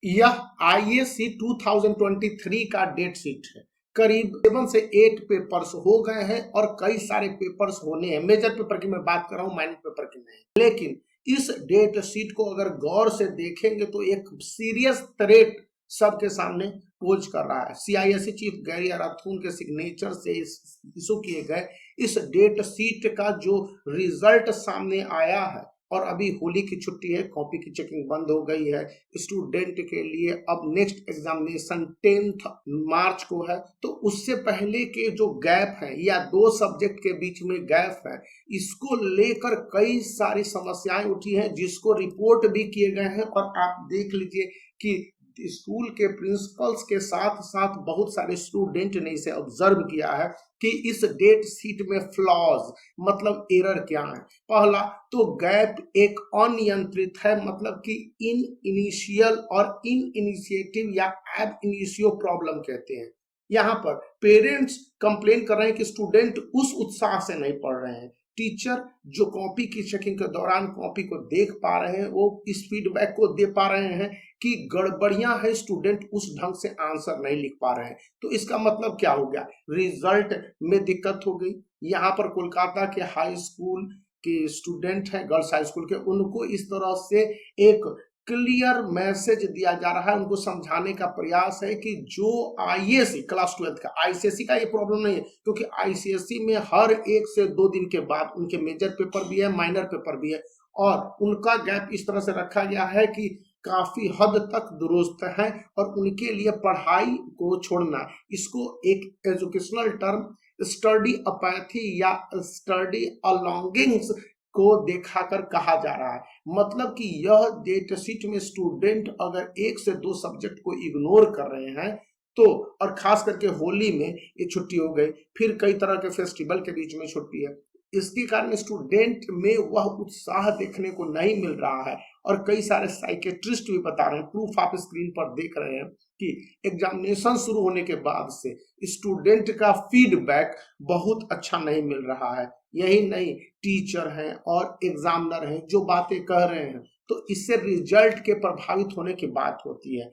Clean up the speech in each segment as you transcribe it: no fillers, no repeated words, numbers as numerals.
यह आईएससी 2023 का date sheet है। करीब 7 से 8 पेपर्स हो गए हैं और कई सारे पेपर्स होने हैं। मेजर पेपर की मैं बात कर रहा हूँ, माइनर पेपर की नहीं। लेकिन इस डेट शीट को अगर गौर से देखेंगे तो एक सीरियस थ्रेट सबके सामने पोज कर रहा है। सीआईएससी चीफ गैरी अराथून के सिग्नेचर से इशू किए गए इस डेट शीट का जो रिजल्ट सामने आया है, और अभी होली की छुट्टी है, कॉपी की चेकिंग बंद हो गई है स्टूडेंट के लिए। अब नेक्स्ट एग्जामिनेशन 10 मार्च को है, तो उससे पहले के जो गैप है या 2 सब्जेक्ट के बीच में गैप है, इसको लेकर कई सारी समस्याएं उठी हैं जिसको रिपोर्ट भी किए गए हैं। और आप देख लीजिए कि स्कूल के प्रिंसिपल्स के साथ साथ बहुत सारे स्टूडेंट ने इसे ऑब्जर्व किया है कि इस डेट शीट में फ्लॉज मतलब एरर क्या है। पहला तो गैप एक अनियंत्रित है, मतलब कि इन इनिशियल और इन इनिशिएटिव या एब इनिशियो प्रॉब्लम कहते हैं। यहाँ पर पेरेंट्स कंप्लेन कर रहे हैं कि स्टूडेंट उस उत्साह से नहीं पढ़ रहे हैं। टीचर जो कॉपी की चेकिंग के दौरान कॉपी को देख पा रहे हैं वो इस फीडबैक को दे पा रहे हैं कि गड़बड़ियां है, स्टूडेंट उस ढंग से आंसर नहीं लिख पा रहे हैं। तो इसका मतलब क्या हो गया, रिजल्ट में दिक्कत हो गई। यहाँ पर कोलकाता के हाई स्कूल के स्टूडेंट हैं, गर्ल्स हाई स्कूल के, उनको इस तरह से एक क्लियर मैसेज दिया जा रहा है, उनको समझाने का प्रयास है कि जो आईएससी क्लास 12 का, आईसीएसई का ये प्रॉब्लम नहीं है, क्योंकि आईसीएसई में हर 1 से 2 दिन के बाद उनके मेजर पेपर भी है, माइनर पेपर भी है, और उनका गैप इस तरह से रखा गया है कि काफी हद तक दुरुस्त है। और उनके लिए पढ़ाई को छोड़ना, इसको एक एजुकेशनल टर्म स्टडी अपैथी या स्टडी अलॉन्गिंग्स को देखाकर कहा जा रहा है। मतलब कि यह डेट शीट में स्टूडेंट अगर 1 से 2 सब्जेक्ट को इग्नोर कर रहे हैं तो, और खास करके होली में ये छुट्टी हो गई, फिर कई तरह के फेस्टिवल के बीच में छुट्टी है, इसके कारण स्टूडेंट में वह उत्साह देखने को नहीं मिल रहा है। और कई सारे साइकेट्रिस्ट भी बता रहे हैं, प्रूफ आप स्क्रीन पर देख रहे हैं कि एग्जामिनेशन शुरू होने के बाद से स्टूडेंट का फीडबैक बहुत अच्छा नहीं मिल रहा है। यही नहीं, टीचर हैं और एग्जामिनर हैं जो बातें कह रहे हैं, तो इससे रिजल्ट के प्रभावित होने की बात होती है।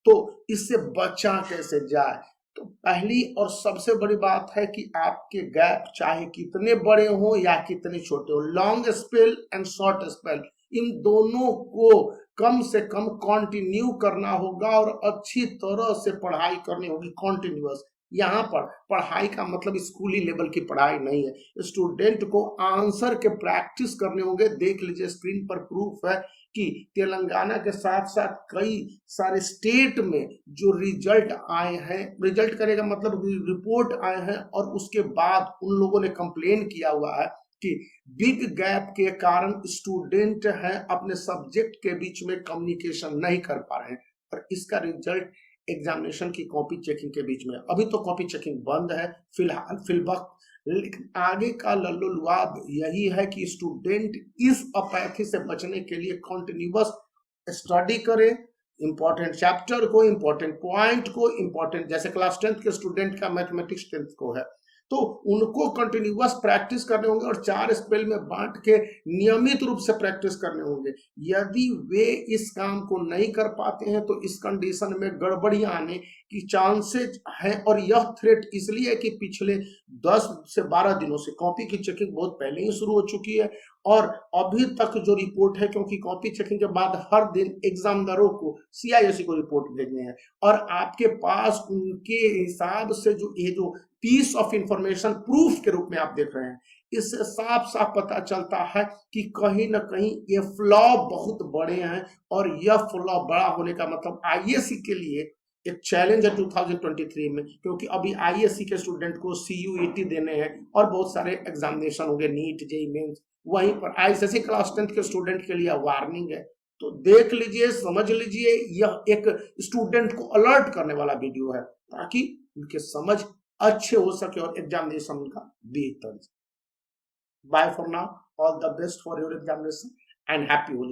तो इससे बचा कैसे जाए, तो पहली और सबसे बड़ी बात है कि आपके गैप चाहे कितने बड़े हो या कितने छोटे हो, long spell and short spell, इन दोनों को कम से कम कंटिन्यू करना होगा और अच्छी तरह से पढ़ाई करनी होगी, कंटिन्यूअस। यहाँ पर पढ़ाई का मतलब स्कूली लेवल की पढ़ाई नहीं है, स्टूडेंट को आंसर के प्रैक्टिस करने होंगे। देख लीजिए स्क्रीन पर प्रूफ है कि तेलंगाना के साथ साथ कई सारे स्टेट में जो रिजल्ट आए हैं, रिजल्ट करने का मतलब रिपोर्ट आए हैं, और उसके बाद उन लोगों ने कंप्लेन किया हुआ है कि बिग गैप के कारण स्टूडेंट हैं अपने सब्जेक्ट के बीच में कम्युनिकेशन नहीं कर पा रहे हैं, और इसका रिजल्ट एग्जामिनेशन की कॉपी चेकिंग के बीच में। अभी तो कॉपी चेकिंग बंद है फिलहाल फिलवक्त, लेकिन आगे का लल्लुलुआब यही है कि स्टूडेंट इस अपैथी से बचने के लिए कंटिन्यूअस स्टडी करे, इंपॉर्टेंट चैप्टर को, इंपॉर्टेंट पॉइंट को, इंपॉर्टेंट जैसे क्लास 10 के स्टूडेंट का मैथमेटिक्स 10th को है तो उनको कंटिन्यूअस प्रैक्टिस करने होंगे और 4 स्पेल में बांट के नियमित रूप से प्रैक्टिस करने होंगे। यदि वे इस काम को नहीं कर पाते हैं तो इस कंडीशन में गड़बड़ियां आने की चांसेस है। और यह थ्रेट इसलिए है कि पिछले 10 से 12 दिनों से कॉपी की चेकिंग बहुत पहले ही शुरू हो चुकी है, और अभी तक जो रिपोर्ट है, क्योंकि कॉपी चेकिंग के बाद हर दिन एग्जामिनरों को सीआईएससी को रिपोर्ट भेजने हैं, और आपके पास उनके हिसाब से जो ये जो पीस ऑफ इंफॉर्मेशन प्रूफ के रूप में आप देख रहे हैं, इससे साफ साफ पता चलता है कि कहीं ना कहीं ये फ्लॉ बहुत बड़े हैं। और यह फ्लॉ बड़ा होने का मतलब आईएससी के लिए एक चैलेंज है 2023 में, क्योंकि अभी आईएससी के स्टूडेंट को सीयूईटी देने हैं और बहुत सारे एग्जामिनेशन होंगे, नीट, जेईई मेंस। वहीं पर आईसीएसई क्लास 10th के स्टूडेंट के लिए वार्निंग है। तो देख लीजिए, समझ लीजिए, यह एक स्टूडेंट को अलर्ट करने वाला वीडियो है ताकि उनके समझ अच्छे हो सके और एग्जामिनेशन उनका बेहतर। Bye for now, all the best for your examination and happy Holi.